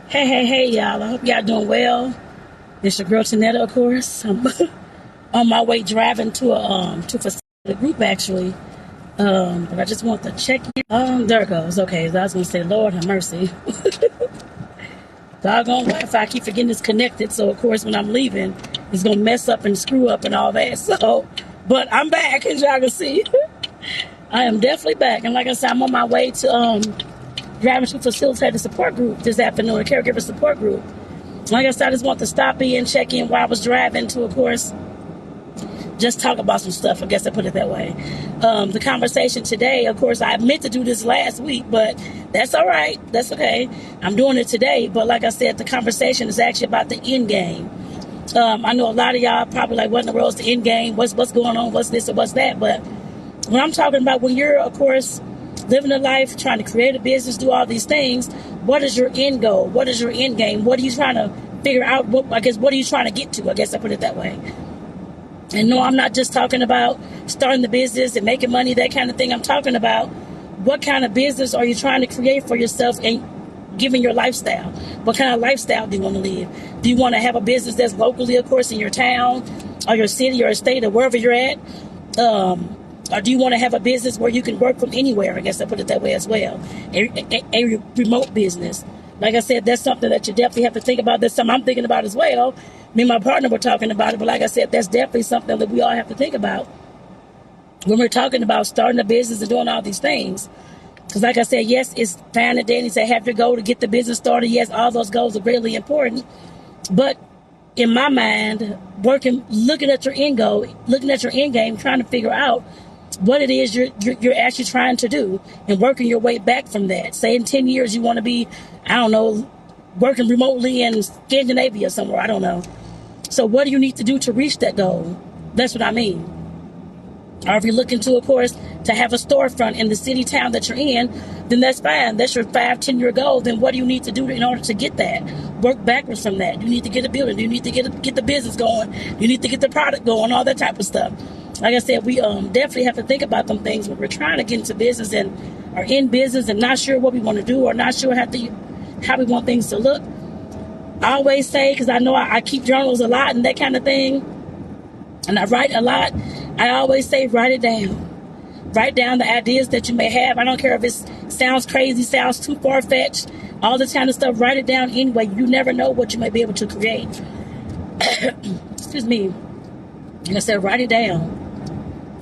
Hey, y'all. I hope y'all doing well. It's your girl Tonetta, of course. I'm on my way driving to a group actually. But I just want to check in. There it goes. Okay, so I was gonna say, Lord have mercy. Doggone Wi-Fi, I keep forgetting it's connected. So of course, when I'm leaving, it's gonna mess up and screw up and all that. So, but I'm back, as y'all can see. I am definitely back, and like I said, I'm on my way to driving to facilitate a support group this afternoon, a caregiver support group. Like I said, I just want to stop in, check in while I was driving to, of course, just talk about some stuff. I guess I put it that way. The conversation today, of course, I meant to do this last week, but that's all right. That's okay. I'm doing it today. But like I said, the conversation is actually about the end game. I know a lot of y'all probably like, what in the world is the end game? What's going on? What's this or what's that? But when I'm talking about when you're, of course, living a life, trying to create a business, do all these things, what is your end goal? What is your end game? What are you trying to figure out? What are you trying to get to? I guess I put it that way. And no, I'm not just talking about starting the business and making money, that kind of thing. I'm talking about what kind of business are you trying to create for yourself and given your lifestyle. What kind of lifestyle do you want to live? Do you want to have a business that's locally, of course, in your town or your city or state or wherever you're at? Or do you want to have a business where you can work from anywhere? I guess I put it that way as well. A remote business. Like I said, that's something that you definitely have to think about. That's something I'm thinking about as well. Me and my partner were talking about it. But like I said, that's definitely something that we all have to think about when we're talking about starting a business and doing all these things. Because like I said, yes, it's fine and dandy to have your goal to get the business started. Yes, all those goals are greatly important. But in my mind, looking at your end goal, looking at your end game, trying to figure out what it is you're actually trying to do and working your way back from that. Say in 10 years you want to be, I don't know, working remotely in Scandinavia somewhere, I don't know. So what do you need to do to reach that goal? That's what I mean. Or if you're looking to, of course, to have a storefront in the city, town that you're in, then that's fine. That's your 5-10 year goal. Then what do you need to do in order to get that? Work backwards from that. You need to get a building. You need to get the business going. You need to get the product going, all that type of stuff. Like I said, we definitely have to think about them things when we're trying to get into business and are in business and not sure what we want to do or not sure how we want things to look. I always say, because I know I keep journals a lot and that kind of thing, and I write a lot, I always say write it down. Write down the ideas that you may have. I don't care if it sounds crazy, sounds too far-fetched, all this kind of stuff. Write it down anyway. You never know what you may be able to create. Excuse me. Like I said, write it down.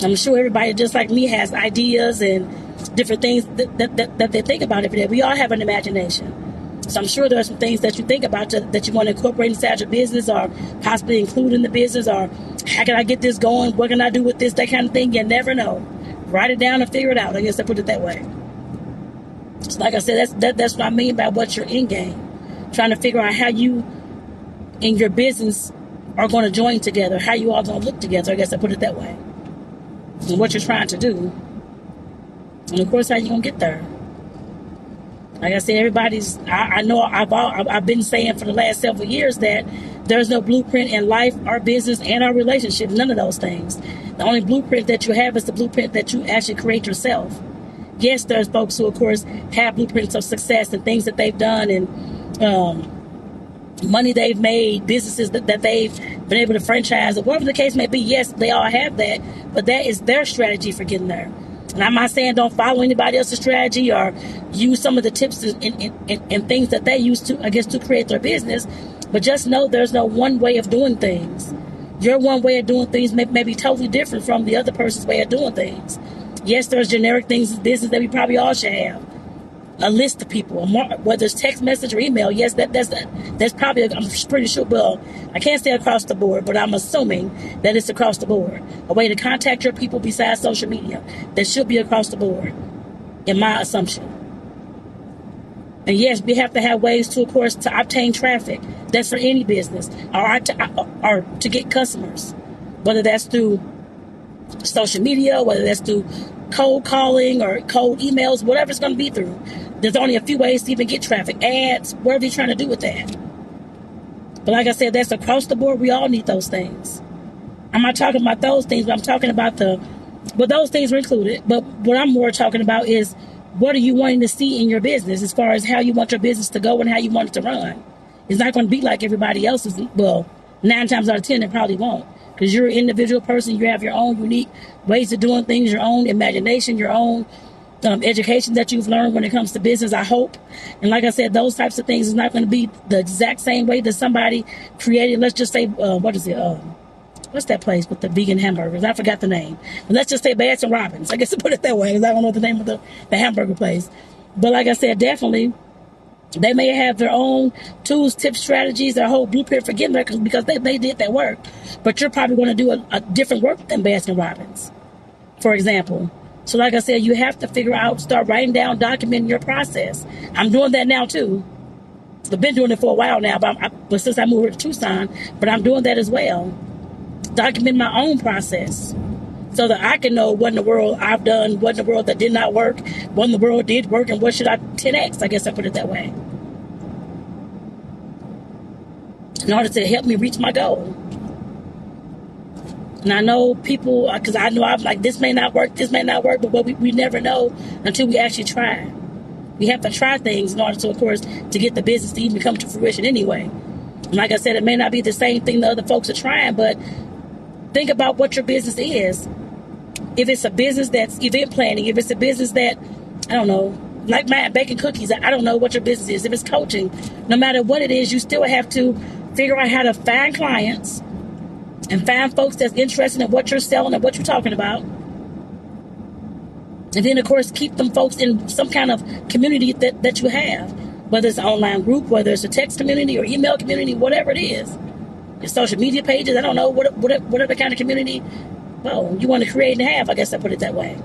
I'm sure everybody just like me has ideas and different things that they think about every day. We all have an imagination. So I'm sure there are some things that you think about that you want to incorporate inside your business or possibly include in the business, or how can I get this going? What can I do with this? That kind of thing. You never know. Write it down and figure it out. I guess I put it that way. So like I said, that's what I mean by what's your end game. Trying to figure out how you and your business are going to join together, how you all going to look together. I guess I put it that way. And what you're trying to do. And of course, how you going to get there. Like I said, I know I've been saying for the last several years that there's no blueprint in life, our business, and our relationship. None of those things. The only blueprint that you have is the blueprint that you actually create yourself. Yes, there's folks who, of course, have blueprints of success and things that they've done and money they've made, businesses that they've been able to franchise, or whatever the case may be. Yes, they all have that, but that is their strategy for getting there. And I'm not saying don't follow anybody else's strategy or use some of the tips and things that they use to, I guess, to create their business, but just know there's no one way of doing things. Your one way of doing things may be totally different from the other person's way of doing things. Yes, there's generic things in business that we probably all should have. A list of people, whether it's text message or email. Yes, that's probably, I'm pretty sure, well, I can't say across the board, but I'm assuming that it's across the board. A way to contact your people besides social media. That should be across the board, in my assumption. And yes, we have to have ways to, of course, to obtain traffic. That's for any business, or to get customers, whether that's through social media, whether that's through cold calling or cold emails, whatever it's going to be through. There's only a few ways to even get traffic. Ads, whatever you're trying to do with that. But like I said, that's across the board. We all need those things. I'm not talking about those things, but I'm talking about those things are included. But what I'm more talking about is what are you wanting to see in your business as far as how you want your business to go and how you want it to run. It's not going to be like everybody else's. Well, 9 times out of 10, it probably won't. Because you're an individual person. You have your own unique ways of doing things, your own imagination, your own education that you've learned when it comes to business, I hope. And like I said, those types of things is not going to be the exact same way that somebody created. Let's just say, what is it? What's that place with the vegan hamburgers? I forgot the name. But let's just say Baskin Robbins. I guess to put it that way, because I don't know the name of the hamburger place. But like I said, definitely, they may have their own tools, tips, strategies, their whole blueprint for getting there because they did that work. But you're probably going to do a different work than Baskin Robbins, for example. So like I said, you have to figure out, start writing down, documenting your process. I'm doing that now too. I've been doing it for a while now, but since I moved here to Tucson, but I'm doing that as well. Document my own process so that I can know what in the world I've done, what in the world that did not work, what in the world did work, and what should I 10X, I guess I put it that way, in order to help me reach my goal. And I know people, because I know I'm like, this may not work, but we never know until we actually try. We have to try things in order to, of course, to get the business to even come to fruition anyway. And like I said, it may not be the same thing the other folks are trying, but think about what your business is. If it's a business that's event planning, if it's a business that, I don't know, like mine, baking cookies, I don't know what your business is. If it's coaching, no matter what it is, you still have to figure out how to find clients and find folks that's interested in what you're selling and what you're talking about. And then, of course, keep them folks in some kind of community that you have, whether it's an online group, whether it's a text community or email community, whatever it is. Your social media pages, I don't know, whatever kind of community, well, you want to create and have, I guess I put it that way.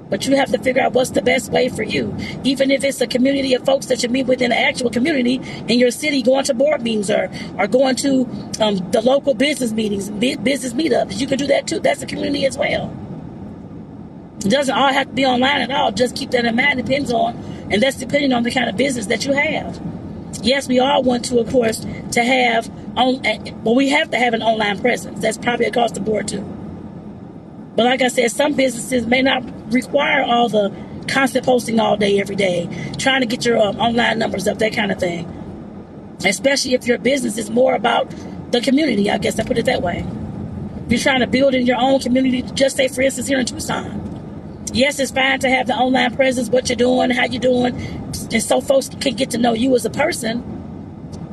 But you have to figure out what's the best way for you. Even if it's a community of folks that you meet within an actual community in your city, going to board meetings or going to the local business meetings, business meetups. You can do that too. That's a community as well. It doesn't all have to be online at all. Just keep that in mind. It depends on, and that's depending on the kind of business that you have. Yes, we all want to, of course, to have, we have to have an online presence. That's probably across the board too. But like I said, some businesses may not require all the constant posting all day, every day, trying to get your online numbers up, that kind of thing. Especially if your business is more about the community, I guess I put it that way. If you're trying to build in your own community, just say, for instance, here in Tucson. Yes, it's fine to have the online presence, what you're doing, how you're doing, and so folks can get to know you as a person.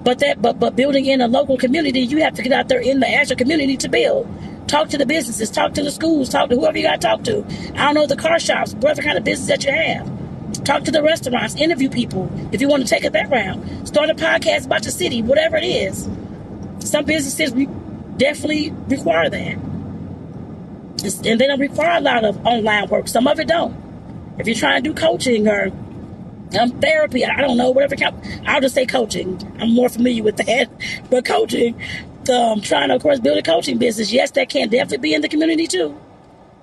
But building in a local community, you have to get out there in the actual community to build. Talk to the businesses, talk to the schools, talk to whoever you got to talk to. I don't know, the car shops, whatever kind of business that you have. Talk to the restaurants, interview people if you want to take it that route. Start a podcast about your city, whatever it is. Some businesses definitely require that. And they don't require a lot of online work. Some of it don't. If you're trying to do coaching or therapy, I don't know, whatever. I'll just say coaching. I'm more familiar with that. But coaching, trying to, of course, build a coaching business. Yes, that can definitely be in the community too.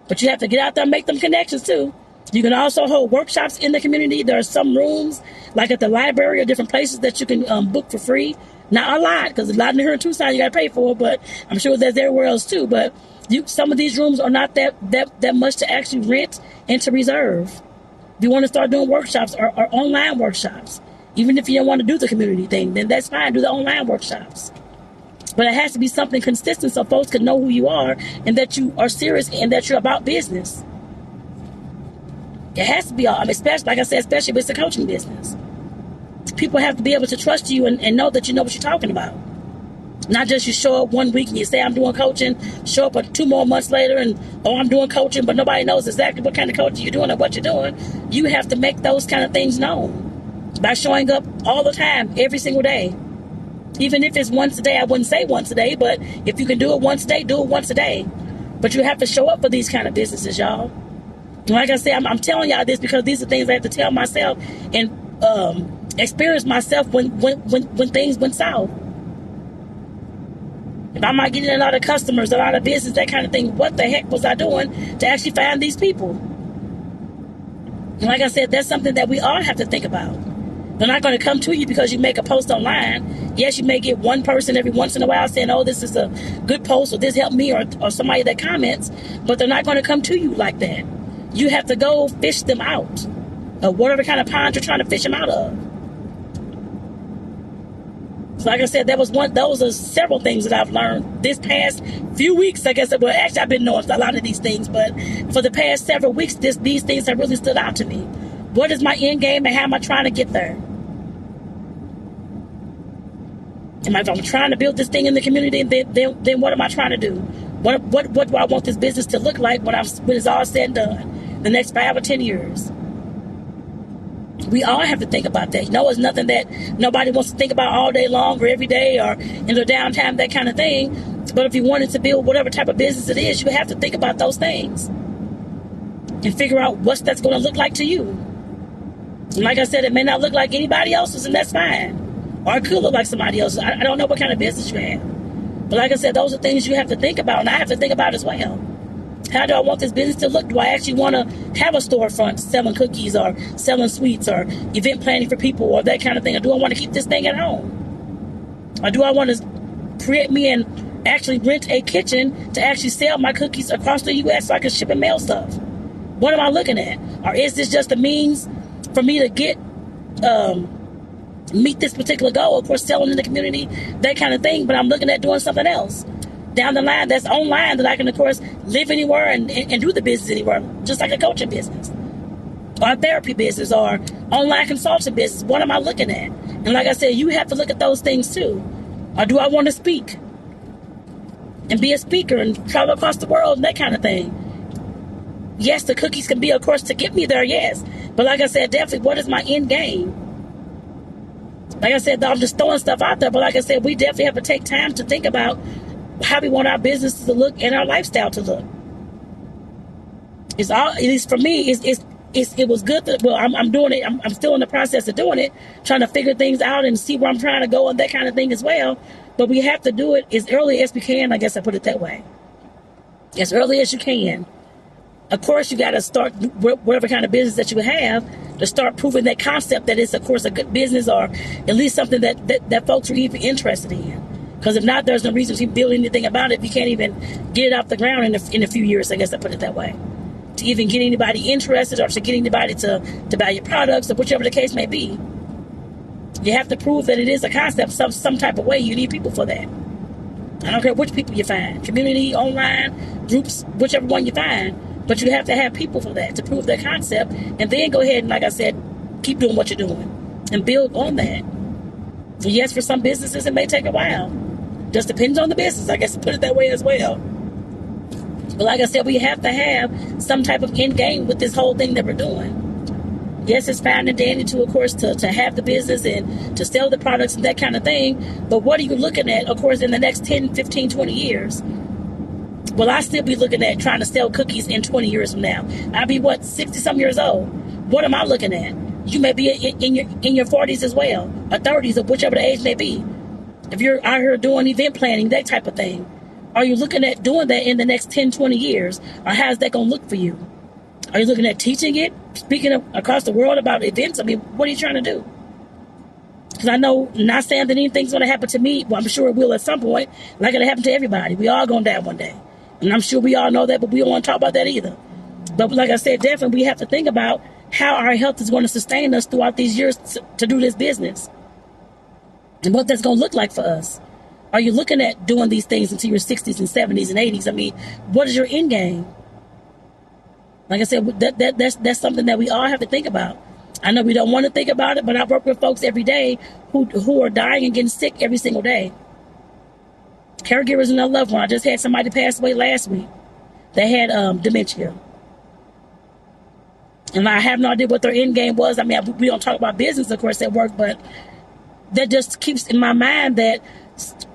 But you have to get out there and make them connections too. You can also hold workshops in the community. There are some rooms, like at the library or different places that you can book for free. Not a lot, because a lot in here in Tucson you got to pay for, but I'm sure there's everywhere else too. But some of these rooms are not that much to actually rent and to reserve. If you want to start doing workshops or online workshops, even if you don't want to do the community thing, then that's fine. Do the online workshops. But it has to be something consistent so folks can know who you are and that you are serious and that you're about business. It has to be, especially, like I said, especially if it's a coaching business. People have to be able to trust you and know that you know what you're talking about. Not just you show up one week and you say, I'm doing coaching, show up 2 more months later and, I'm doing coaching, but nobody knows exactly what kind of coaching you're doing or what you're doing. You have to make those kind of things known by showing up all the time, every single day. Even if it's once a day, I wouldn't say once a day, but if you can do it once a day, do it once a day. But you have to show up for these kind of businesses, y'all. And like I said, I'm telling y'all this because these are things I have to tell myself and experience myself when things went south. If I'm not getting a lot of customers, a lot of business, that kind of thing, what the heck was I doing to actually find these people? And like I said, that's something that we all have to think about. They're not going to come to you because you make a post online. Yes, you may get one person every once in a while saying, oh, this is a good post or this helped me or somebody that comments, but they're not going to come to you like that. You have to go fish them out. whatever kind of pond you're trying to fish them out of. So like I said, those are several things that I've learned this past few weeks. I guess, well, actually I've been knowing a lot of these things, but for the past several weeks, these things have really stood out to me. What is my end game and how am I trying to get there? If I'm trying to build this thing in the community, then what am I trying to do? What do I want this business to look like when it's all said and done? The next 5 or 10 years. We all have to think about that. It's nothing that nobody wants to think about all day long or every day or in their downtime, that kind of thing. But if you wanted to build whatever type of business it is, you have to think about those things and figure out what that's going to look like to you. And like I said, it may not look like anybody else's, and that's fine. Or it could look like somebody else's. I don't know what kind of business you have. But like I said, those are things you have to think about, and I have to think about as well. How do I want this business to look? Do I actually want to have a storefront selling cookies or selling sweets or event planning for people or that kind of thing? Or do I want to keep this thing at home? Or do I want to create me and actually rent a kitchen to actually sell my cookies across the U.S. so I can ship and mail stuff? What am I looking at? Or is this just a means for me to get meet this particular goal? Of course, selling in the community, that kind of thing. But I'm looking at doing something else down the line that's online that I can, of course, live anywhere and do the business anywhere, just like a coaching business or a therapy business or online consulting business. What am I looking at? And like I said, you have to look at those things too. Or do I want to speak and be a speaker and travel across the world and that kind of thing? Yes, the cookies can be, of course, to get me there, yes. But like I said, definitely, what is my end game? Like I said, I'm just throwing stuff out there. But like I said, we definitely have to take time to think about how we want our business to look and our lifestyle to look. It's all, at least for me, it was good that, well, I'm doing it. I'm still in the process of doing it, trying to figure things out and see where I'm trying to go and that kind of thing as well. But we have to do it as early as we can. I guess I put it that way. As early as you can. Of course, you got to start whatever kind of business that you have to start proving that concept that it's, of course, a good business or at least something that folks are even interested in. Because if not, there's no reason to build anything about it if you can't even get it off the ground in a few years, I guess I put it that way. To even get anybody interested or to get anybody to buy your products or whichever the case may be. You have to prove that it is a concept some type of way. You need people for that. I don't care which people you find. Community, online, groups, whichever one you find. But you have to have people for that to prove that concept. And then go ahead and, like I said, keep doing what you're doing. And build on that. And yes, for some businesses, it may take a while. Just depends on the business. I guess to put it that way as well. But like I said, we have to have some type of end game with this whole thing that we're doing. Yes, it's fine and dandy to, of course, to have the business and to sell the products and that kind of thing. But what are you looking at, of course, in the next 10, 15, 20 years? Will I still be looking at trying to sell cookies in 20 years from now? I'll be, 60-some years old. What am I looking at? You may be in your 40s as well, or 30s, or whichever the age may be. If you're out here doing event planning, that type of thing, are you looking at doing that in the next 10, 20 years? Or how's that going to look for you? Are you looking at teaching it, speaking across the world about events? I mean, what are you trying to do? Because I know, not saying that anything's going to happen to me, but I'm sure it will at some point, like it'll happen to everybody. We all going to die one day. And I'm sure we all know that, but we don't want to talk about that either. But like I said, definitely we have to think about how our health is going to sustain us throughout these years to do this business. And what that's going to look like for us. Are you looking at doing these things until your 60s and 70s and 80s? I mean, what is your end game? Like I said, that's something that we all have to think about. I know we don't want to think about it, but I work with folks every day who are dying and getting sick every single day. Caregivers and their loved one. I just had somebody pass away last week. They had dementia. And I have no idea what their end game was. I mean, we don't talk about business, of course, at work, but that just keeps in my mind that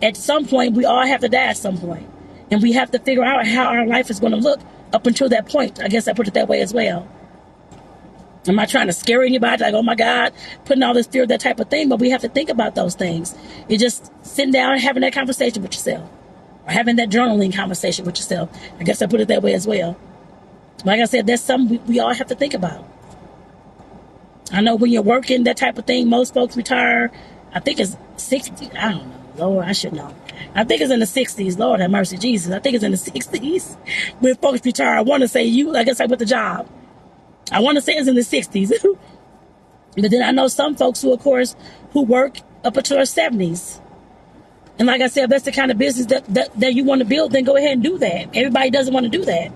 at some point, we all have to die at some point. And we have to figure out how our life is going to look up until that point. I guess I put it that way as well. I'm not trying to scare anybody, like, oh my God, putting all this fear, that type of thing, but we have to think about those things. You're just sitting down and having that conversation with yourself, or having that journaling conversation with yourself. I guess I put it that way as well. Like I said, that's something we all have to think about. I know when you're working, that type of thing, most folks retire, I think it's 60, I don't know, Lord, I should know. I think it's in the 60s, Lord have mercy, Jesus. I think it's in the 60s when folks retire. I want to say I guess I with the job. I want to say it's in the 60s. But then I know some folks who, of course, who work up until their 70s. And like I said, if that's the kind of business that you want to build, then go ahead and do that. Everybody doesn't want to do that.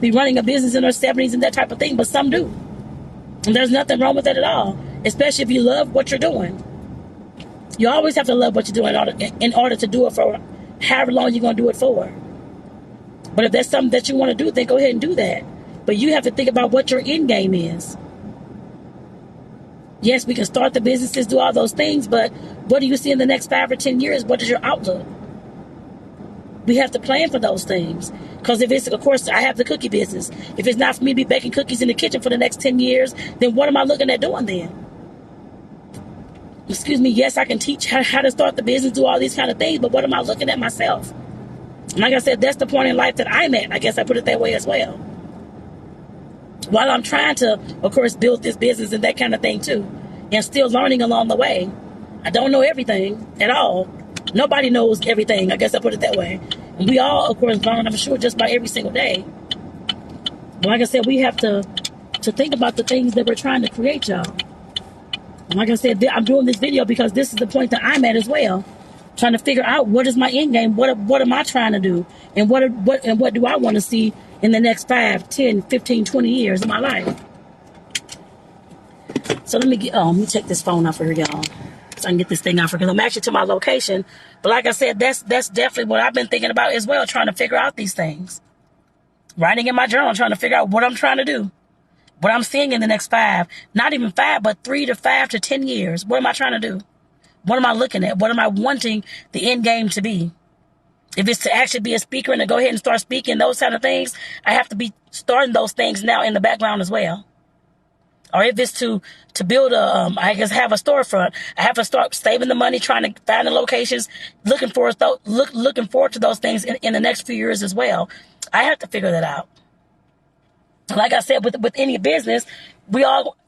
Be running a business in their 70s and that type of thing, but some do. And there's nothing wrong with that at all, especially if you love what you're doing. You always have to love what you're doing in order to do it for however long you're going to do it for. But if that's something that you want to do, then go ahead and do that. But you have to think about what your end game is. Yes, we can start the businesses, do all those things, but what do you see in the next 5 or 10 years? What is your outlook? We have to plan for those things. Because if it's, of course, I have the cookie business. If it's not for me to be baking cookies in the kitchen for the next 10 years, then what am I looking at doing then? Excuse me, yes, I can teach how to start the business, do all these kind of things, but what am I looking at myself? And like I said, that's the point in life that I'm at. I guess I put it that way as well. While I'm trying to, of course, build this business and that kind of thing too, and still learning along the way. I don't know everything at all. Nobody knows everything. I guess I put it that way. And we all, of course, learn, I'm sure, just about every single day. But like I said, we have to think about the things that we're trying to create, y'all. And like I said, I'm doing this video because this is the point that I'm at as well. Trying to figure out what is my end game, what am I trying to do, and what do I want to see in the next 5, 10, 15, 20 years of my life. So let me take this phone off here, y'all, so I can get this thing off here, because I'm actually to my location. But like I said, that's definitely what I've been thinking about as well, trying to figure out these things. Writing in my journal, trying to figure out what I'm trying to do, what I'm seeing in the next 5, not even 5, but 3 to 5 to 10 years. What am I trying to do? What am I looking at? What am I wanting the end game to be? If it's to actually be a speaker and to go ahead and start speaking, those kind of things, I have to be starting those things now in the background as well. Or if it's to build I guess have a storefront, I have to start saving the money, trying to find the locations, looking forward to those things in the next few years as well. I have to figure that out. Like I said, with any business,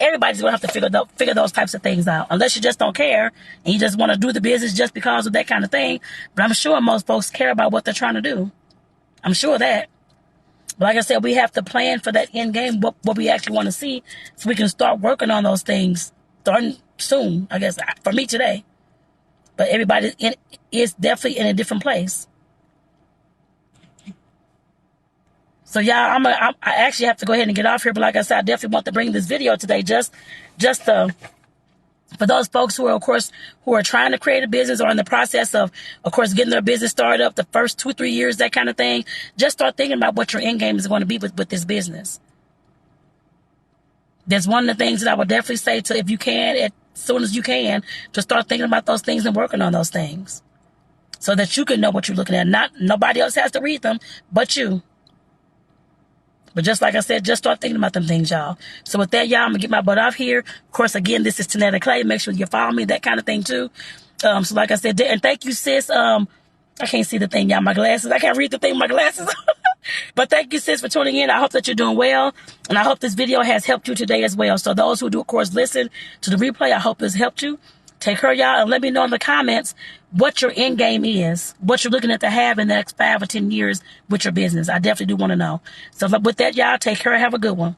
everybody's gonna have to figure those types of things out. Unless you just don't care and you just want to do the business just because of that kind of thing. But I'm sure most folks care about what they're trying to do. I'm sure of that. But like I said, we have to plan for that end game, what we actually want to see, so we can start working on those things starting soon, I guess, for me today. But everybody is definitely in a different place. So y'all, I actually have to go ahead and get off here. But like I said, I definitely want to bring this video today just for those folks who are trying to create a business or in the process of course, getting their business started up the first 2-3 years, that kind of thing. Just start thinking about what your end game is going to be with this business. That's one of the things that I would definitely say to, if you can, as soon as you can, to start thinking about those things and working on those things so that you can know what you're looking at. Nobody else has to read them but you. But just like I said, just start thinking about them things, y'all. So with that, y'all, I'm going to get my butt off here. Of course, again, this is Tonetta Clay. Make sure you follow me, that kind of thing, too. So like I said, and thank you, sis. I can't see the thing, y'all, my glasses. I can't read the thing with my glasses. But thank you, sis, for tuning in. I hope that you're doing well. And I hope this video has helped you today as well. So those who do, of course, listen to the replay, I hope this helped you. Take care, y'all, and let me know in the comments what your end game is, what you're looking at to have in the next 5 or 10 years with your business. I definitely do want to know. So with that, y'all, take care and have a good one.